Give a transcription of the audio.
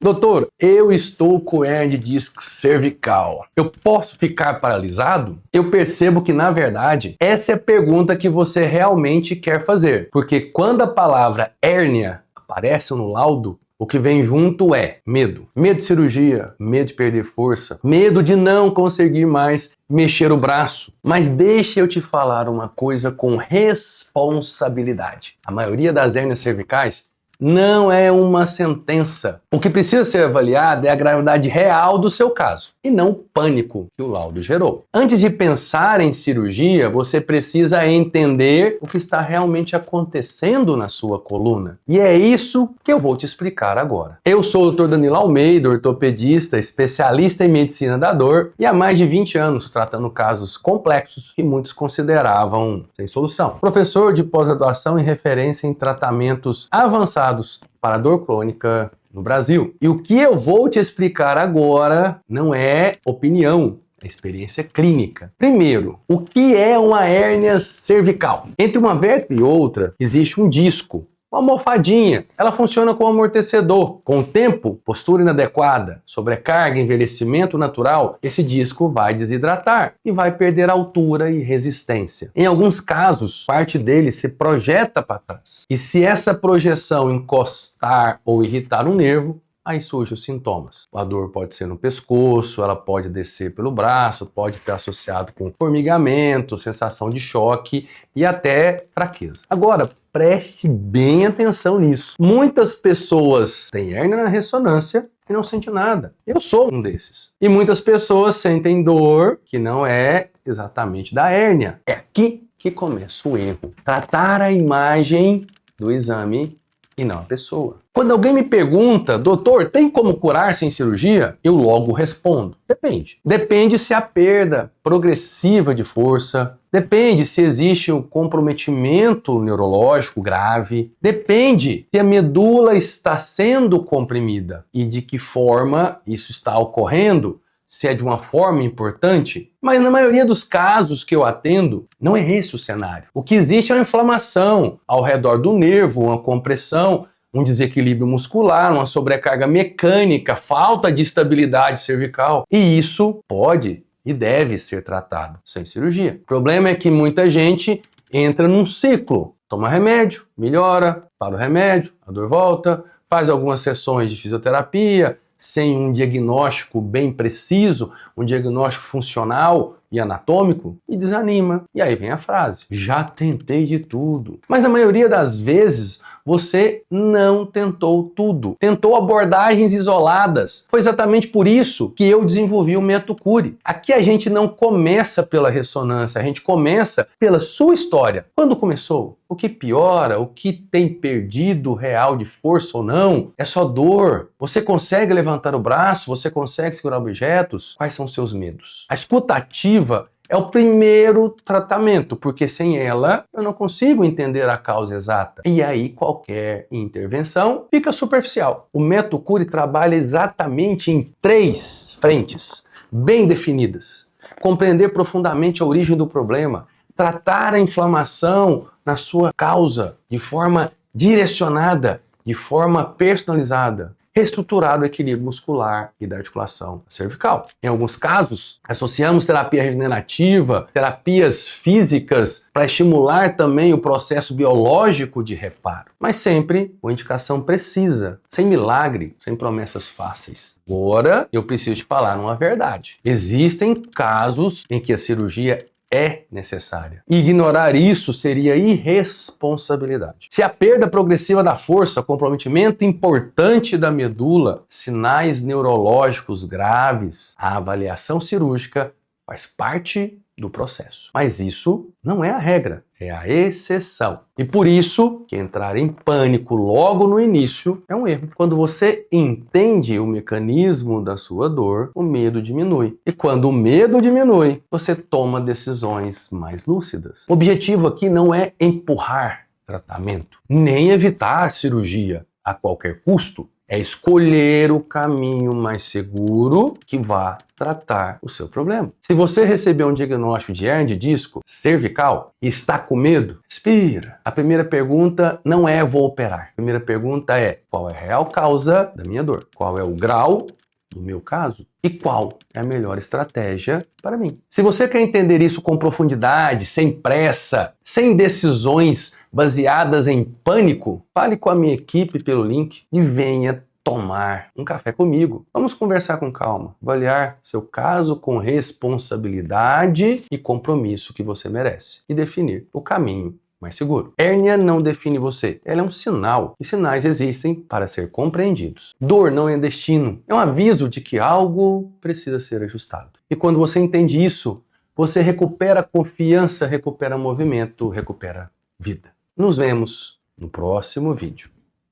Doutor, eu estou com hernia de disco cervical. Eu posso ficar paralisado? Eu percebo que, na verdade, essa é a pergunta que você realmente quer fazer. Porque quando a palavra hérnia aparece no laudo, o que vem junto é medo. Medo de cirurgia, medo de perder força, medo de não conseguir mais mexer o braço. Mas deixa eu te falar uma coisa com responsabilidade. A maioria das hérnias cervicais não é uma sentença. O que precisa ser avaliado é a gravidade real do seu caso, e não o pânico que o laudo gerou. Antes de pensar em cirurgia, você precisa entender o que está realmente acontecendo na sua coluna. E é isso que eu vou te explicar agora. Eu sou o Dr. Danilo Almeida, ortopedista, especialista em medicina da dor, e há mais de 20 anos tratando casos complexos que muitos consideravam sem solução. Professor de pós-graduação e referência em tratamentos avançados para dor crônica no Brasil. E o que eu vou te explicar agora não é opinião, é experiência clínica. Primeiro, o que é uma hérnia cervical? Entre uma vértebra e outra existe um disco, uma almofadinha. Ela funciona como amortecedor. Com o tempo, postura inadequada, sobrecarga, envelhecimento natural, esse disco vai desidratar e vai perder altura e resistência. Em alguns casos, parte dele se projeta para trás. E se essa projeção encostar ou irritar um nervo, aí surgem os sintomas. A dor pode ser no pescoço, ela pode descer pelo braço, pode estar associado com formigamento, sensação de choque e até fraqueza. Agora, preste bem atenção nisso. Muitas pessoas têm hérnia na ressonância e não sentem nada. Eu sou um desses. E muitas pessoas sentem dor que não é exatamente da hérnia. É aqui que começa o erro. Tratar a imagem do exame e não a pessoa. Quando alguém me pergunta, doutor, tem como curar sem cirurgia? Eu logo respondo, depende. Depende se há perda progressiva de força, depende se existe um comprometimento neurológico grave, depende se a medula está sendo comprimida e de que forma isso está ocorrendo, se é de uma forma importante, mas na maioria dos casos que eu atendo, não é esse o cenário. O que existe é uma inflamação ao redor do nervo, uma compressão, um desequilíbrio muscular, uma sobrecarga mecânica, falta de estabilidade cervical. E isso pode e deve ser tratado sem cirurgia. O problema é que muita gente entra num ciclo. Toma remédio, melhora, para o remédio, a dor volta, faz algumas sessões de fisioterapia, sem um diagnóstico bem preciso, um diagnóstico funcional e anatômico, e desanima. E aí vem a frase, já tentei de tudo. Mas na maioria das vezes, você não tentou tudo. Tentou abordagens isoladas. Foi exatamente por isso que eu desenvolvi o método Cure. Aqui a gente não começa pela ressonância, a gente começa pela sua história. Quando começou? O que piora? O que tem perdido real de força ou não? É só dor. Você consegue levantar o braço? Você consegue segurar objetos? Quais são os seus medos? A escuta ativa é o primeiro tratamento, porque sem ela eu não consigo entender a causa exata. E aí qualquer intervenção fica superficial. O método Cure trabalha exatamente em 3 frentes bem definidas. Compreender profundamente a origem do problema, tratar a inflamação na sua causa de forma direcionada, de forma personalizada, reestruturar o equilíbrio muscular e da articulação cervical. Em alguns casos, associamos terapia regenerativa, terapias físicas para estimular também o processo biológico de reparo, mas sempre com indicação precisa, sem milagre, sem promessas fáceis. Agora, eu preciso te falar uma verdade. Existem casos em que a cirurgia é necessária. Ignorar isso seria irresponsabilidade. Se a perda progressiva da força, comprometimento importante da medula, sinais neurológicos graves, a avaliação cirúrgica faz parte do processo. Mas isso não é a regra, é a exceção. E por isso que entrar em pânico logo no início é um erro. Quando você entende o mecanismo da sua dor, o medo diminui. E quando o medo diminui, você toma decisões mais lúcidas. O objetivo aqui não é empurrar tratamento, nem evitar cirurgia a qualquer custo. É escolher o caminho mais seguro que vá tratar o seu problema. Se você recebeu um diagnóstico de hernia de disco cervical e está com medo, respira. A primeira pergunta não é vou operar. A primeira pergunta é qual é a real causa da minha dor? Qual é o grau, no meu caso, e qual é a melhor estratégia para mim? Se você quer entender isso com profundidade, sem pressa, sem decisões baseadas em pânico, fale com a minha equipe pelo link e venha tomar um café comigo. Vamos conversar com calma, avaliar seu caso com responsabilidade e compromisso que você merece e definir o caminho mais seguro. Hérnia não define você, ela é um sinal, e sinais existem para ser compreendidos. Dor não é destino, é um aviso de que algo precisa ser ajustado. E quando você entende isso, você recupera confiança, recupera movimento, recupera vida. Nos vemos no próximo vídeo.